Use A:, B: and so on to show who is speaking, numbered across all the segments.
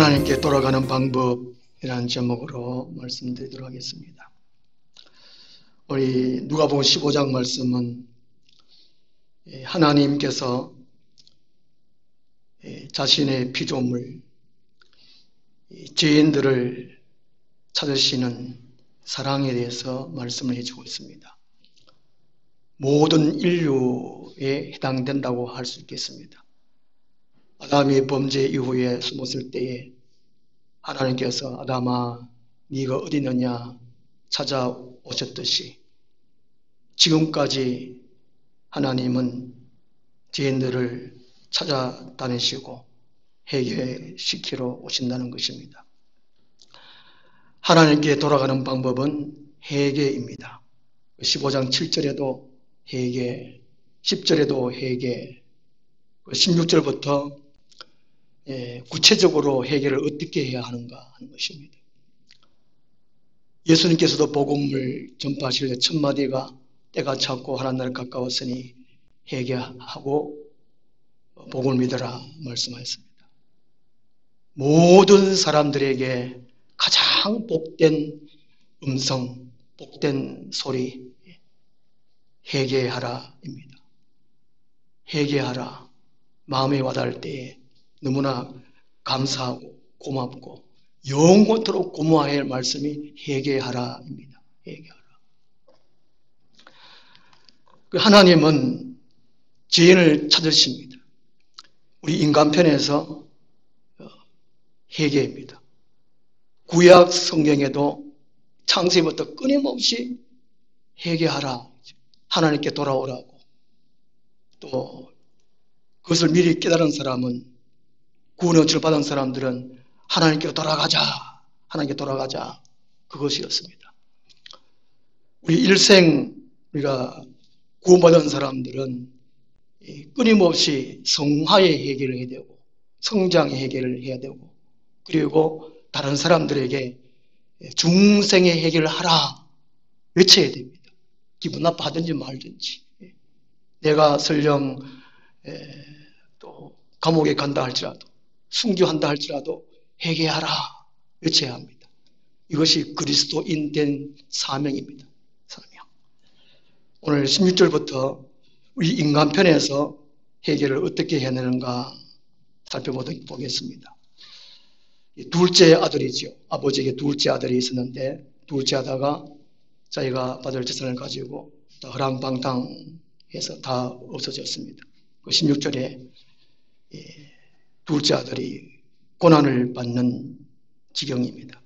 A: 하나님께 돌아가는 방법이라는 제목으로 말씀드리도록 하겠습니다. 우리 누가복음 15장 말씀은 하나님께서 자신의 피조물 죄인들을 찾으시는 사랑에 대해서 말씀을 해주고 있습니다. 모든 인류에 해당된다고 할 수 있겠습니다. 아담이 범죄 이후에 숨었을 때에 하나님께서 아담아 네가 어디 있느냐 찾아오셨듯이 지금까지 하나님은 죄인들을 찾아다니시고 해결시키러 오신다는 것입니다. 하나님께 돌아가는 방법은 회개입니다. 15장 7절에도 회개, 10절에도 회개, 16절부터 구체적으로 회개를 어떻게 해야 하는가 하는 것입니다. 예수님께서도 복음을 전파하실 때 첫마디가 때가 찼고 하나님 나라 가까웠으니 회개하고 복음을 믿어라 말씀하셨습니다. 모든 사람들에게 가장 복된 음성, 복된 소리, 회개하라입니다. 회개하라. 마음에 와닿을 때에 너무나 감사하고 고맙고 영원토록 고마워야 할 말씀이 회개하라입니다. 회개하라. 하나님은 죄인을 찾으십니다. 우리 인간편에서 회개입니다. 구약 성경에도 창세기부터 끊임없이 회개하라. 하나님께 돌아오라고. 또 그것을 미리 깨달은 사람은 구원의 은총을 받은 사람들은 하나님께로 돌아가자. 하나님께 돌아가자. 그것이었습니다. 우리 일생 우리가 구원받은 사람들은 끊임없이 성화의 회개를 해야 되고 성장의 회개를 해야 되고 그리고 다른 사람들에게 중생의 회개를 하라 외쳐야 됩니다. 기분 나빠하든지 말든지 내가 설령 또 감옥에 간다 할지라도 순교한다 할지라도 회개하라 외쳐야 합니다. 이것이 그리스도인된 사명입니다. 사명. 오늘 16절부터 우리 인간편에서 회개를 어떻게 해야 되는가 살펴보겠습니다. 둘째 아들이죠. 아버지에게 둘째 아들이 있었는데 둘째 아다가 자기가 받을 재산을 가지고 다 허랑방탕해서 다 없어졌습니다. 16절에 둘째 아들이 고난을 받는 지경입니다.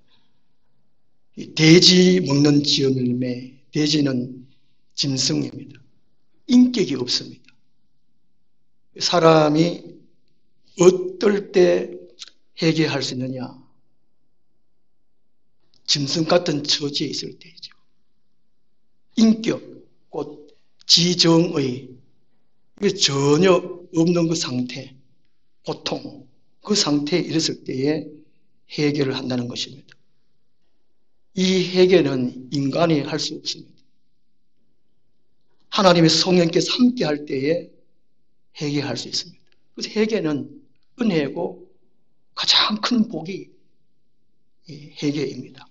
A: 돼지 먹는 지엄일매, 돼지는 짐승입니다. 인격이 없습니다. 사람이 어떨 때 회개할 수 있느냐? 짐승 같은 처지에 있을 때이죠. 인격, 곧 지정의 전혀 없는 그 상태, 고통, 그 상태에 이르렀을 때에 회개를 한다는 것입니다. 이 회개는 인간이 할 수 없습니다. 하나님의 성령께서 함께 할 때에 회개할 수 있습니다. 그래서 회개는 은혜고 가장 큰 복이 회개입니다.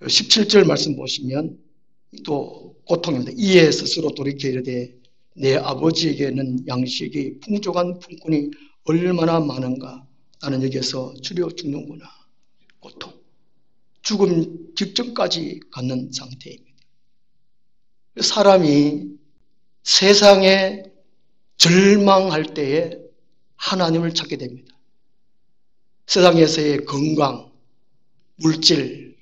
A: 17절 말씀 보시면 또 고통입니다. 이에 스스로 돌이켜 이르되 내 아버지에게는 양식이 풍족한 품꾼이 얼마나 많은가. 나는 여기에서 주려 죽는구나. 고통. 죽음 직전까지 갖는 상태입니다. 사람이 세상에 절망할 때에 하나님을 찾게 됩니다. 세상에서의 건강, 물질,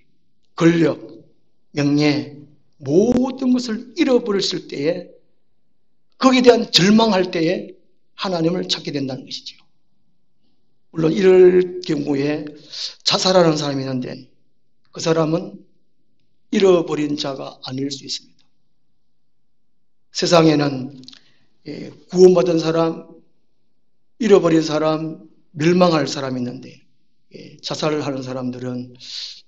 A: 권력, 명예 모든 것을 잃어버렸을 때에 거기에 대한 절망할 때에 하나님을 찾게 된다는 것이죠. 물론 이럴 경우에 자살하는 사람이 있는데 그 사람은 잃어버린 자가 아닐 수 있습니다. 세상에는 구원받은 사람, 잃어버린 사람, 멸망할 사람이 있는데 자살을 하는 사람들은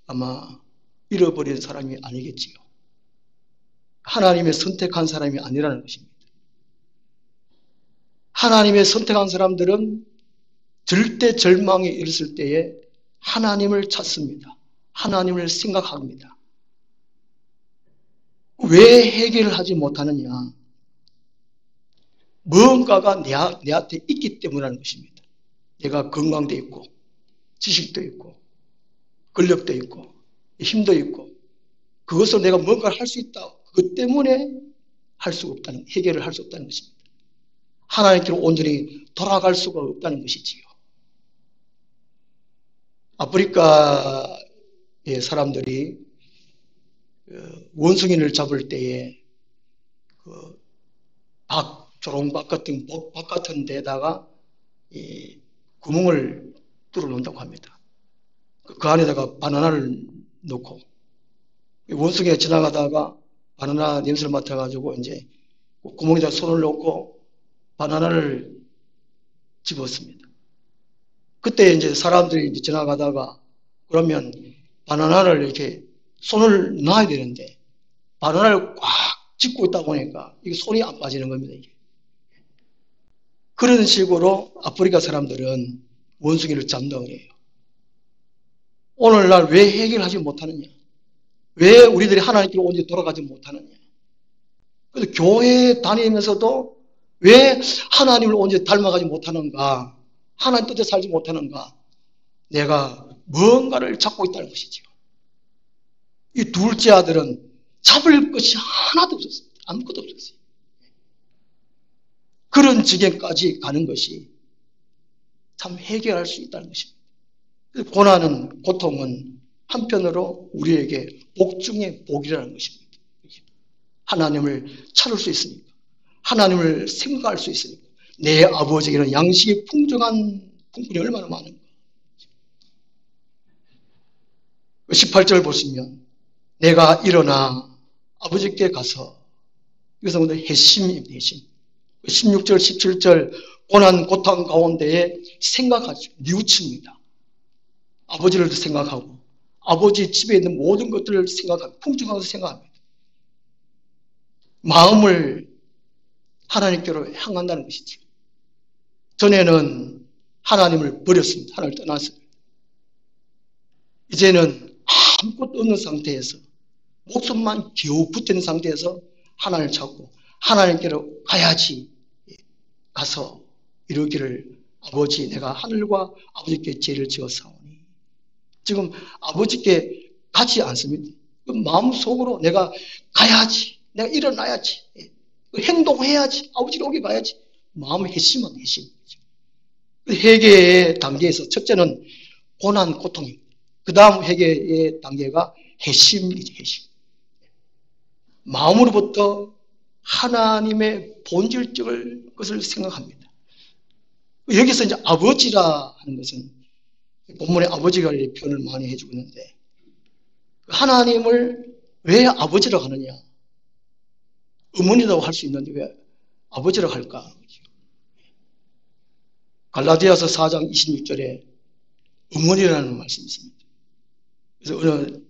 A: 아마 잃어버린 사람이 아니겠지요. 하나님의 선택한 사람이 아니라는 것입니다. 하나님의 선택한 사람들은 절대 절망에 이르렀을 때에 하나님을 찾습니다. 하나님을 생각합니다. 왜 해결을 하지 못하느냐? 뭔가가 내한테 있기 때문이라는 것입니다. 내가 건강도 있고 지식도 있고 권력도 있고 힘도 있고 그것으로 내가 뭔가를 할 수 있다. 그것 때문에 할 수가 없다는, 해결을 할 수 없다는 것입니다. 하나님께로 온전히 돌아갈 수가 없다는 것이지요. 아프리카의 사람들이 원숭이를 잡을 때에 조롱박 같은 박 같은 데다가 이 구멍을 뚫어 놓는다고 합니다. 그 안에다가 바나나를 넣고 원숭이가 지나가다가 바나나 냄새를 맡아가지고 이제 구멍에다 손을 넣고 바나나를 집었습니다. 그때 이제 사람들이 이제 지나가다가 그러면 바나나를 이렇게 손을 놔야 되는데 바나나를 꽉 짚고 있다 보니까 이게 손이 안 빠지는 겁니다. 이게. 그런 식으로 아프리카 사람들은 원숭이를 잡는다고 해요. 오늘날 왜 해결하지 못하느냐? 왜 우리들이 하나님께로 온전히 돌아가지 못하느냐? 그래서 교회에 다니면서도 왜 하나님을 온전히 닮아가지 못하는가? 하나님 뜻에 살지 못하는가? 내가 뭔가를 잡고 있다는 것이죠. 이 둘째 아들은 잡을 것이 하나도 없었습니다. 아무것도 없었어요. 그런 지경까지 가는 것이 참 해결할 수 있다는 것입니다. 고난은, 고통은 한편으로 우리에게 복 중에 복이라는 것입니다. 하나님을 찾을 수 있으니까, 하나님을 생각할 수 있으니까, 내 아버지에게는 양식이 풍성한 풍분이 얼마나 많은가. 18절 보시면 내가 일어나 아버지께 가서, 이것은 회심입니다. 회심. 16절 17절 고난 고통 가운데에 생각하죠. 뉘우칩니다. 아버지를 생각하고 아버지 집에 있는 모든 것들을 생각하고 풍성하게 생각합니다. 마음을 하나님께로 향한다는 것이죠. 전에는 하나님을 버렸습니다. 하나님을 떠났습니다. 이제는 아무것도 없는 상태에서 목숨만 겨우 붙는 상태에서 하나님을 찾고 하나님께로 가야지. 가서 이루기를 아버지 내가 하늘과 아버지께 죄를 지었사오니. 지금 아버지께 가지 않습니다. 마음속으로 내가 가야지. 내가 일어나야지. 행동해야지. 아버지로 오게 가야지. 마음의 회심은 회심. 회개의 단계에서 첫째는 고난, 고통입니다. 그 다음 회개의 단계가 회심이죠. 회심. 마음으로부터 하나님의 본질적을 것을 생각합니다. 여기서 이제 아버지라 하는 것은 본문에 아버지가 표현을 많이 해주고 있는데 하나님을 왜 아버지라고 하느냐? 어머니라고 할 수 있는데 왜 아버지라고 할까? 갈라디아서 4장 26절에 어머니라는 말씀이 있습니다. 그래서 어느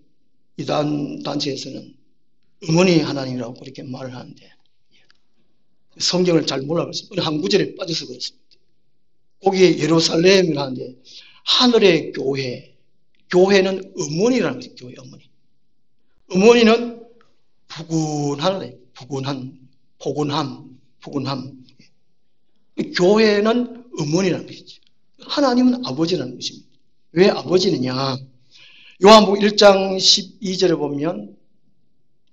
A: 이단 단체에서는 어머니 하나님이라고 그렇게 말을 하는데 성경을 잘 몰라서 어느 한 구절에 빠져서 그렇습니다. 거기에 예루살렘이라 하는데 하늘의 교회, 교회는 어머니라는 거죠. 교회 어머니. 어머니는 부근하네. 포근함. 교회는 어머니라는 것이죠. 하나님은 아버지라는 것입니다. 왜 아버지느냐? 요한복음 1장 12절에 보면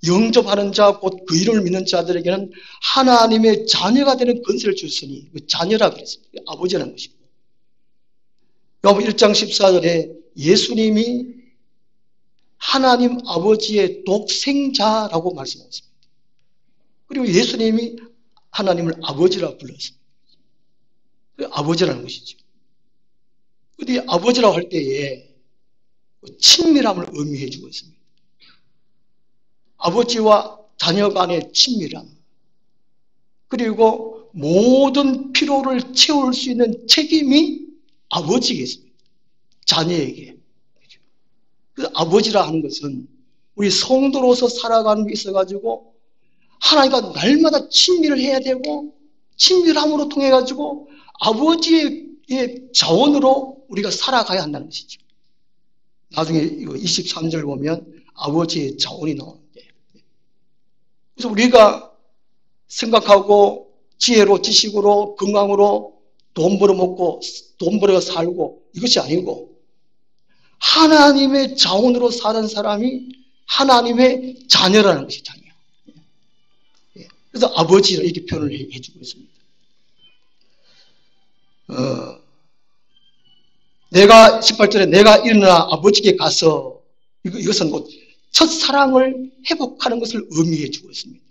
A: 영접하는 자 곧 그 이름을 믿는 자들에게는 하나님의 자녀가 되는 권세를 주셨으니 자녀라 그랬습니다. 아버지라는 것이고 요한복음 1장 14절에 예수님이 하나님 아버지의 독생자라고 말씀하셨습니다. 그리고 예수님이 하나님을 아버지라고 불렀습니다. 아버지라는 것이죠. 근데 아버지라고 할 때에 친밀함을 의미해 주고 있습니다. 아버지와 자녀 간의 친밀함, 그리고 모든 필요를 채울 수 있는 책임이 아버지에게 있습니다. 자녀에게. 그래서 아버지라 하는 것은 우리 성도로서 살아가는 게 있어가지고 하나님과 날마다 친밀을 해야 되고 친밀함으로 통해가지고 아버지의 아버지의 자원으로 우리가 살아가야 한다는 것이죠. 나중에 23절 보면 아버지의 자원이 나오는데, 그래서 우리가 생각하고 지혜로, 지식으로, 건강으로 돈 벌어먹고 돈 벌어 살고 이것이 아니고 하나님의 자원으로 사는 사람이 하나님의 자녀라는 것이 자녀. 그래서 아버지라 이렇게 표현을 해주고 있습니다. 내가 18절에 내가 일어나 아버지께 가서 이것은 곧 첫사랑을 회복하는 것을 의미해 주고 있습니다.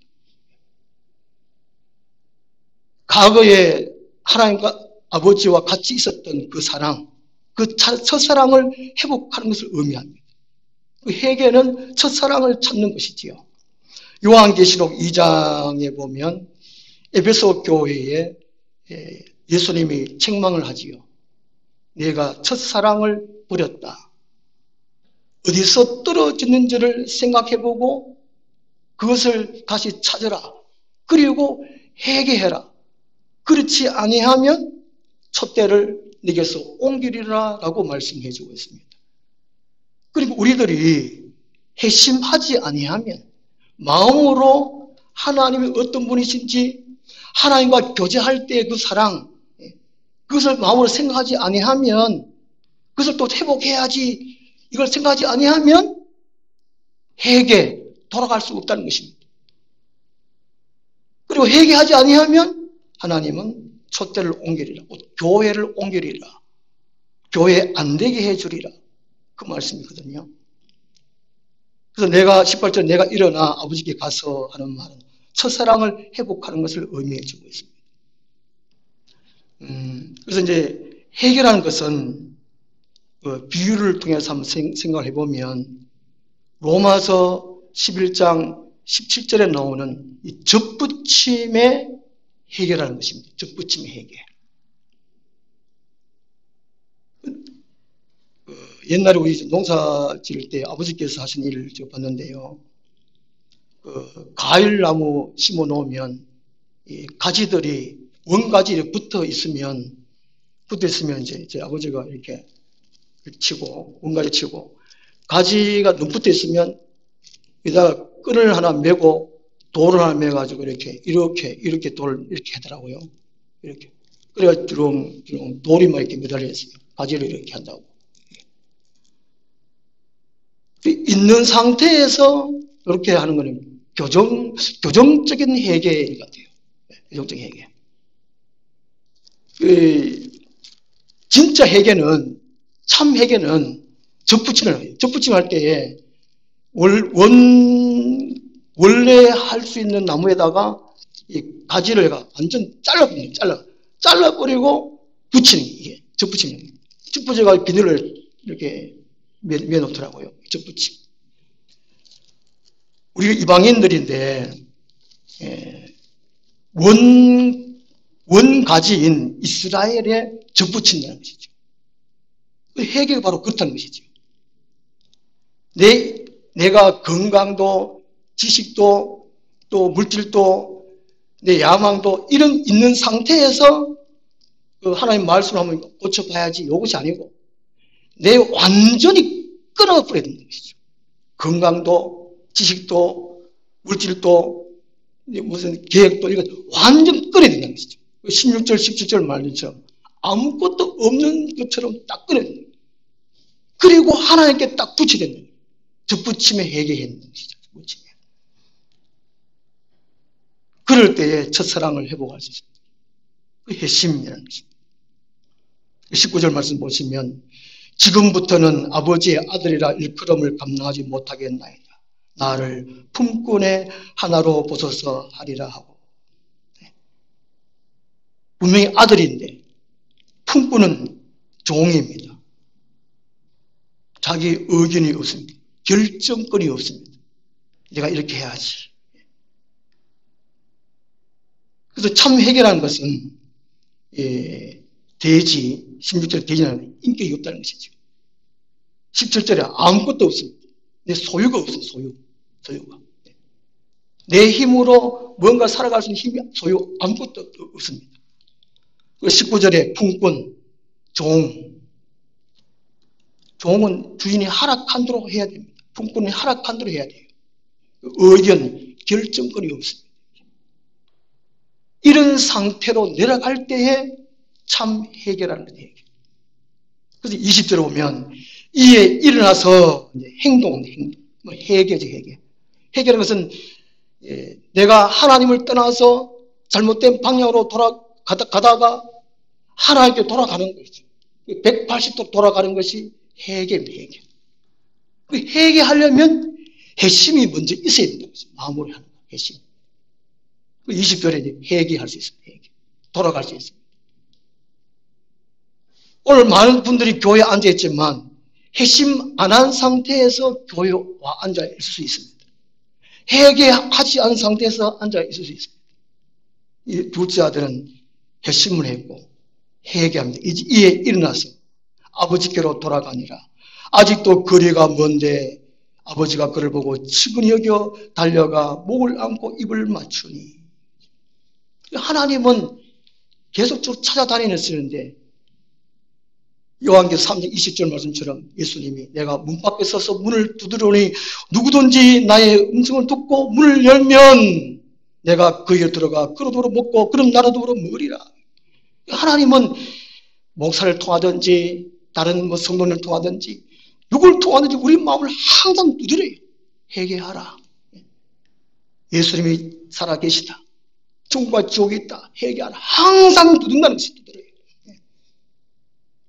A: 과거에 하나님과 아버지와 같이 있었던 그 사랑, 그 첫사랑을 회복하는 것을 의미합니다. 그 회개는 첫사랑을 찾는 것이지요. 요한계시록 2장에 보면 에베소 교회에 예수님이 책망을 하지요. 내가 첫사랑을 버렸다. 어디서 떨어졌는지를 생각해보고 그것을 다시 찾으라. 그리고 회개해라. 그렇지 아니하면 촛대를 내게서 옮기리라 라고 말씀해 주고 있습니다. 그리고 우리들이 회심하지 아니하면 마음으로 하나님이 어떤 분이신지 하나님과 교제할 때 그 사랑, 그것을 마음으로 생각하지 아니하면 그것을 또 회복해야지 이걸 생각하지 아니하면 회개, 돌아갈 수 없다는 것입니다. 그리고 회개하지 아니하면 하나님은 촛대를 옮기리라, 교회를 옮기리라, 교회 안 되게 해주리라 그 말씀이거든요. 그래서 내가 18절 내가 일어나 아버지께 가서 하는 말은 첫사랑을 회복하는 것을 의미해 주고 있습니다. 그래서 이제 회개라는 것은 비유를 통해서 한번 생각을 해보면 로마서 11장 17절에 나오는 이 접붙임의 회개라는 것입니다. 접붙임의 회개. 옛날에 우리 농사 지을 때 아버지께서 하신 일을 제가 봤는데요. 과일나무 심어 놓으면 이 가지들이 원가지에 붙어 있으면 이제 제 아버지가 이렇게 치고 원가지 치고 가지가 너무 붙어 있으면 여기다가 끈을 하나 메고 돌을 하나 메가지고 이렇게 돌을 이렇게 하더라고요. 이렇게. 그래가 주렁주렁 돌이 막 이렇게 매달려 있어요. 가지를 이렇게 한다고. 있는 상태에서 이렇게 하는 거는 교정적인 회개 같아요. 교정적인 회개. 진짜 회개는, 참 회개는 접붙임할 때에 원래 할 수 있는 나무에다가 이 가지를 완전 잘라버리고 붙이는 게 이게 접붙임이에요. 접붙여가지고 비닐을 이렇게 매놓더라고요. 접붙임. 우리가 이방인들인데 원가지인 이스라엘에 접붙인다는 것이죠. 회개가 바로 그렇다는 것이죠. 내가 건강도 지식도 또 물질도 내 야망도 이런 있는 상태에서 하나님 말씀을 한번 고쳐봐야지 이것이 아니고 내 완전히 끊어버려야 되는 것이죠. 건강도 지식도 물질도 무슨 계획도 이거 완전 끊어야 된다는 것이죠. 16절 17절 말처럼 아무것도 없는 것처럼 딱 끊어야 된다. 그리고 하나님께 딱 붙여야 된다. 접붙임에 회개해야 된다는 것이죠. 그럴 때에 첫사랑을 회복할 수 있습니다. 그 회심이라는 것입니다. 19절 말씀 보시면 지금부터는 아버지의 아들이라 일컬음을 감당하지 못하겠나이다. 나를 품꾼의 하나로 보소서 하리라 하고. 분명히 아들인데 품꾼은 종입니다. 자기 의견이 없습니다. 결정권이 없습니다. 내가 이렇게 해야지. 그래서 참 회개라는 것은 돼지, 16절 돼지는 인격이 없다는 것이죠. 17절에 아무것도 없습니다. 내 소유가 없어요. 소유가. 내 힘으로 뭔가 살아갈 수 있는 힘이 소유 아무것도 없습니다. 19절에 품꾼, 종은 주인이 하락한 대로 해야 됩니다. 품꾼이 하락한 대로 해야 돼요. 의견, 결정권이 없습니다. 이런 상태로 내려갈 때에 참 해결하는 거예요. 그래서 20절에 보면 이에 일어나서 행동, 해결이죠, 해결. 해결하는 것은 내가 하나님을 떠나서 잘못된 방향으로 가다가 하나님께 돌아가는 것이죠. 180도 돌아가는 것이 해결입니다, 해결. 해결하려면 핵심이 먼저 있어야 된다는 거죠. 마무리 하는 거, 핵심. 20절에 해결할 수 있습니다, 해결. 돌아갈 수 있습니다. 오늘 많은 분들이 교회에 앉아있지만 핵심 안 한 상태에서 교회에 앉아 있을 수 있습니다. 해결하지 않은 상태에서 앉아 있을 수 있습니다. 이 둘째 아들은 핵심을 했고 해결합니다. 이에 일어나서 아버지께로 돌아가니라. 아직도 거리가 먼데 아버지가 그를 보고 측은히 여겨 달려가 목을 안고 입을 맞추니. 하나님은 계속적으로 찾아다니는데 요한계시록 3장 20절 말씀처럼 예수님이 내가 문 밖에 서서 문을 두드리니 누구든지 나의 음성을 듣고 문을 열면 내가 그에게 들어가 그로더러 먹고 그럼 나로더러 먹으리라. 하나님은 목사를 통하든지 다른 성도를 통하든지 누굴 통하든지 우리 마음을 항상 두드려요. 회개하라. 예수님이 살아계시다. 천국과 지옥이 있다. 회개하라. 항상 두둔다는 것이 두드려요.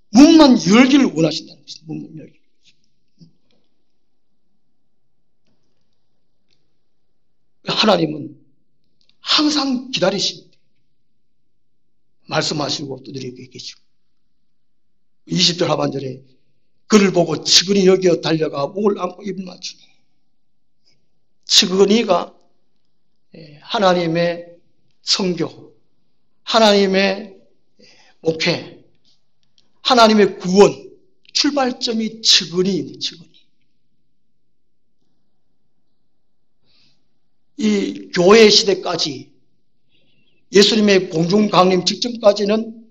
A: 문만 열기를 원하신다는 것입니다. 문만 열기. 하나님은 항상 기다리십니다. 말씀하시고 두드리고 계시고 20절 하반절에 그를 보고 측은히 여겨 달려가 목을 안고 입을 맞추니. 측은히가 하나님의 선교, 하나님의 목회, 하나님의 구원, 출발점이 측은히입니다. 측은히. 이 교회 시대까지 예수님의 공중 강림 직전까지는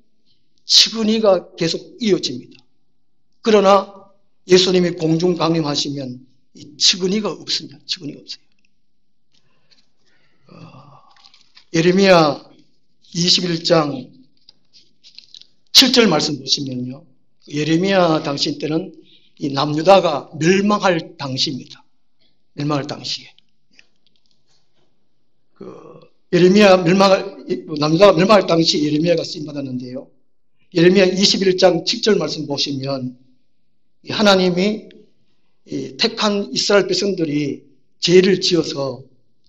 A: 측은히가 계속 이어집니다. 그러나 예수님이 공중 강림하시면 이 측은히가 없습니다. 측은히가 없어요. 예레미야 21장 7절 말씀 보시면요. 예레미야 당시 때는 이 남유다가 멸망할 당시입니다. 멸망할 당시에. 남유다가 멸망할 당시 예레미야가 쓰임받았는데요. 예레미야 21장 7절 말씀 보시면 하나님이 택한 이스라엘 백성들이 죄를 지어서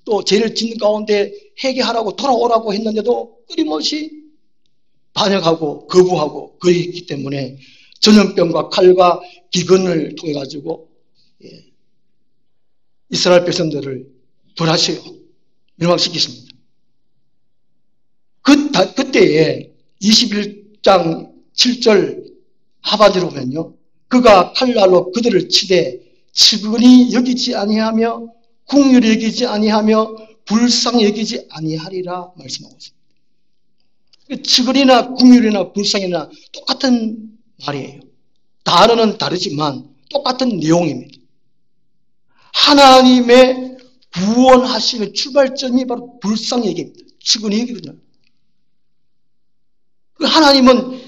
A: 또 죄를 짓는 가운데 회개하라고 돌아오라고 했는데도 끊임없이 반역하고 거부하고 거리했기 때문에 전염병과 칼과 기근을 통해 가지고 이스라엘 백성들을 벌하셔요. 멸망시키십니다. 그때에 21장 7절 하반절을 보면요. 그가 칼날로 그들을 치되 측은히 여기지 아니하며 긍휼히 여기지 아니하며 불쌍히 여기지 아니하리라 말씀하고 있습니다. 측은이나 긍휼이나 불쌍이나 똑같은 말이에요. 단어는 다르지만 똑같은 내용입니다. 하나님의 구원하시는 출발점이 바로 불쌍히 여깁니다. 측은히 여기거든요. 하나님은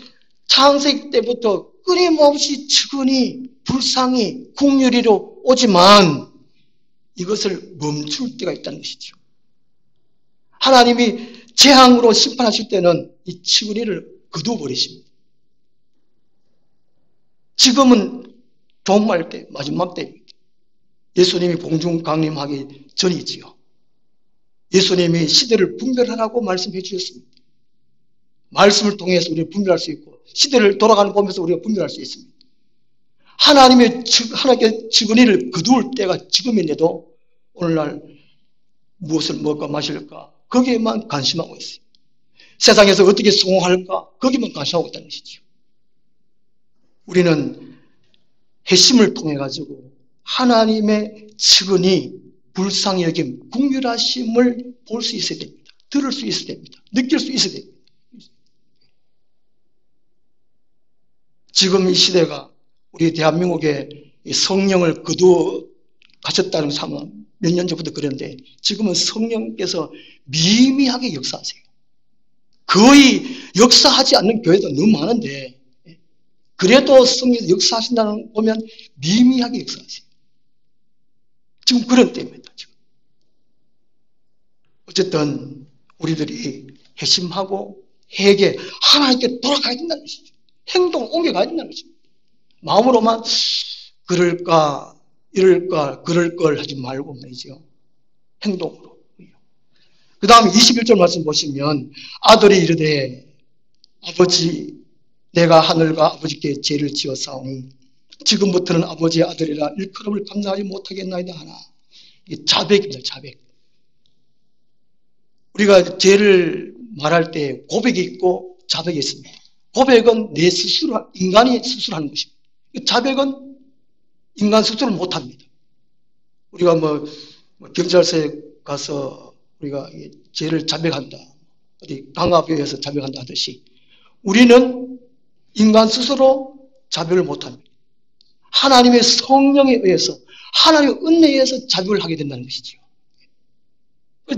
A: 창세기 때부터 끊임없이 측은히 불쌍히 긍휼히로 오지만 이것을 멈출 때가 있다는 것이죠. 하나님이 재앙으로 심판하실 때는 이 측은히를 거두어버리십니다. 지금은 종말 때, 마지막 때입니다. 예수님이 공중 강림하기 전이지요. 예수님이 시대를 분별하라고 말씀해 주셨습니다. 말씀을 통해서 우리가 분별할 수 있고 시대를 돌아가는 보면서 우리가 분별할 수 있습니다. 하나님의 측은히를 거두을 때가 지금인데도 오늘날 무엇을 먹을까 마실까 거기에만 관심하고 있어요. 세상에서 어떻게 성공할까 거기만 관심하고 있다는 것이죠. 우리는 핵심을 통해 가지고 하나님의 측은히 불쌍히 여김 긍휼하심을 볼 수 있어야 됩니다. 들을 수 있어야 됩니다. 느낄 수 있어야 됩니다. 지금 이 시대가 우리 대한민국에 성령을 거두어 가셨다는 상황 몇 년 전부터 그랬는데 지금은 성령께서 미미하게 역사하세요. 거의 역사하지 않는 교회도 너무 많은데 그래도 성령이 역사하신다는 거 보면 미미하게 역사하세요. 지금 그런 때입니다. 지금. 어쨌든 우리들이 회심하고 회개 하나님께 돌아가야 된다는 것이죠. 행동을 옮겨가야 된다는 것이죠. 마음으로만 그럴까 이럴까 그럴 걸 하지 말고 말이죠. 행동으로. 그 다음에 21절 말씀 보시면 아들이 이르되 아버지 내가 하늘과 아버지께 죄를 지었사오니 지금부터는 아버지의 아들이라 일컬음을 감당하지 못하겠나이다 하나. 이게 자백입니다. 자백. 우리가 죄를 말할 때 고백이 있고 자백이 있습니다. 고백은 내 스스로 인간이 스스로 하는 것입니다. 자백은 인간 스스로 못합니다. 우리가 경찰서에 가서 우리가 죄를 자백한다. 어디 강압교에서 자백한다 하듯이 우리는 인간 스스로 자백을 못합니다. 하나님의 성령에 의해서 하나님의 은혜에 의해서 자백을 하게 된다는 것이죠.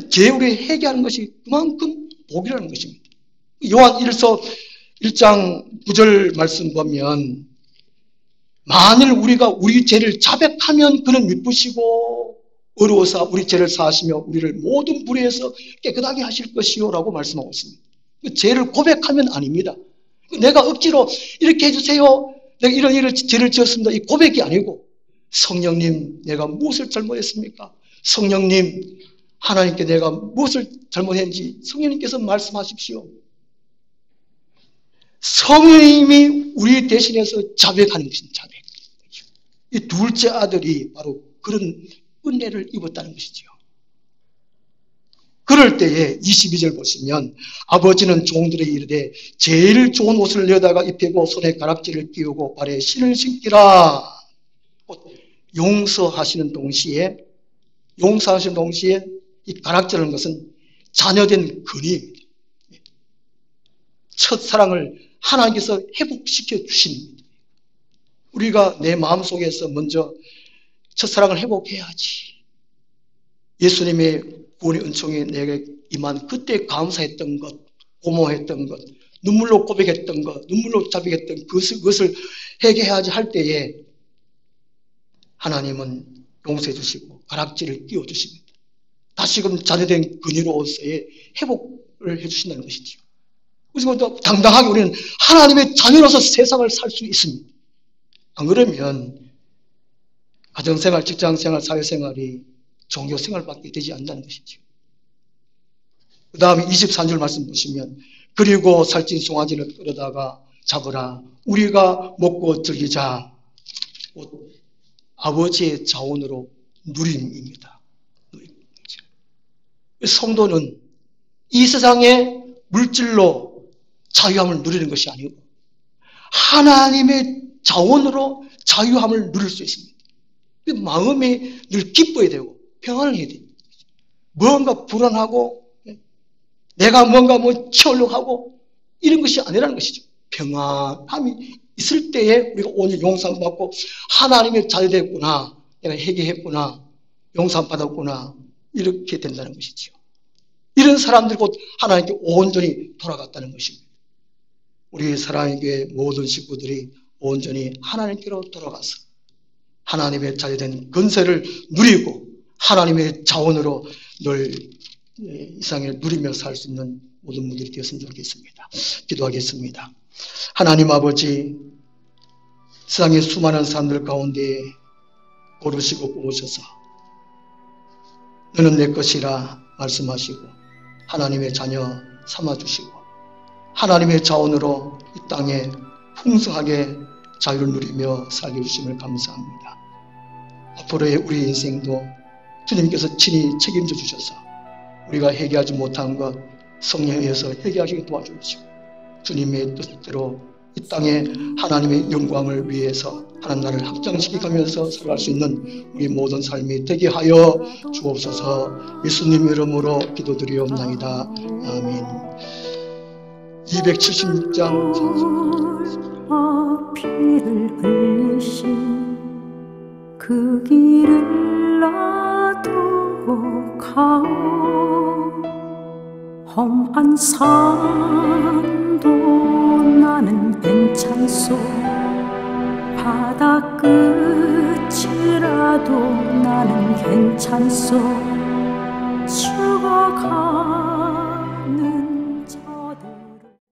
A: 죄 우리 회개하는 것이 그만큼 복이라는 것입니다. 요한 1서 1장 9절 말씀 보면 만일 우리가 우리 죄를 자백하면 그는 미쁘시고 어려워서 우리 죄를 사하시며 우리를 모든 불의에서 깨끗하게 하실 것이요 라고 말씀하고 있습니다. 죄를 고백하면 아닙니다. 내가 억지로 이렇게 해주세요. 내가 이런 죄를 지었습니다. 이 고백이 아니고 성령님 내가 무엇을 잘못했습니까? 성령님 하나님께 내가 무엇을 잘못했는지 성령님께서 말씀하십시오. 성령님이 우리 대신해서 자백하는 것입니다. 자백. 이 둘째 아들이 바로 그런 은혜를 입었다는 것이죠. 그럴 때에 22절 보시면 아버지는 종들에게 이르되 제일 좋은 옷을 내다가 입히고 손에 가락지를 끼우고 발에 신을 신기라. 용서하시는 동시에 이 가락지라는 것은 자녀된 근위입니다. 첫사랑을 하나님께서 회복시켜 주십니다. 우리가 내 마음속에서 먼저 첫사랑을 회복해야지. 예수님의 구원의 은총이 내게 임한 그때 감사했던 것, 고마워했던 것, 눈물로 고백했던 것, 눈물로 자백했던 그것을 회개해야지 할 때에 하나님은 용서해 주시고 가락지를 끼워 주십니다. 다시금 자녀된 근위로서의 회복을 해주신다는 것이죠. 그래서 당당하게 우리는 하나님의 자녀로서 세상을 살 수 있습니다. 안 그러면 가정생활, 직장생활, 사회생활이 종교생활밖에 되지 않는다는 것이죠. 그 다음에 23절 말씀 보시면 그리고 살찐 송아지를 끌어다가 잡으라. 우리가 먹고 즐기자. 아버지의 자원으로 누림입니다. 성도는 이 세상의 물질로 자유함을 누리는 것이 아니고 하나님의 자원으로 자유함을 누릴 수 있습니다. 마음이 늘 기뻐야 되고 평안을 해야 됩니다. 뭔가 불안하고 내가 뭔가 채우려고 하고 이런 것이 아니라는 것이죠. 평안함이 있을 때에 우리가 오늘 용서받고 하나님의 자녀 됐구나, 내가 회개했구나, 용서받았구나 이렇게 된다는 것이죠. 이런 사람들이 곧 하나님께 온전히 돌아갔다는 것입니다. 우리 사랑의 교회 모든 식구들이 온전히 하나님께로 돌아가서 하나님의 자녀된 권세를 누리고 하나님의 자원으로 늘 이 세상에 누리며 살 수 있는 모든 분들이 되었으면 좋겠습니다. 기도하겠습니다. 하나님 아버지, 세상의 수많은 사람들 가운데 고르시고 뽑으셔서 너는 내 것이라 말씀하시고 하나님의 자녀 삼아주시고 하나님의 자원으로 이 땅에 풍성하게 자유를 누리며 살게 해주심을 감사합니다. 앞으로의 우리 인생도 주님께서 친히 책임져 주셔서 우리가 회개하지 못한 것 성령에 의해서 회개하시게 도와주시고 주님의 뜻대로 이 땅에 하나님의 영광을 위해서 하나님 나라를 확장시켜가면서 살아갈 수 있는 우리 모든 삶이 되게 하여 주옵소서. 예수님 이름으로 기도드리옵나이다. 아멘. 276장
B: 피를 흘리신 그 길을 나도 가오. 험한 산도 나는 괜찮소. 바다 끝이라도 나는 괜찮소. 죽어가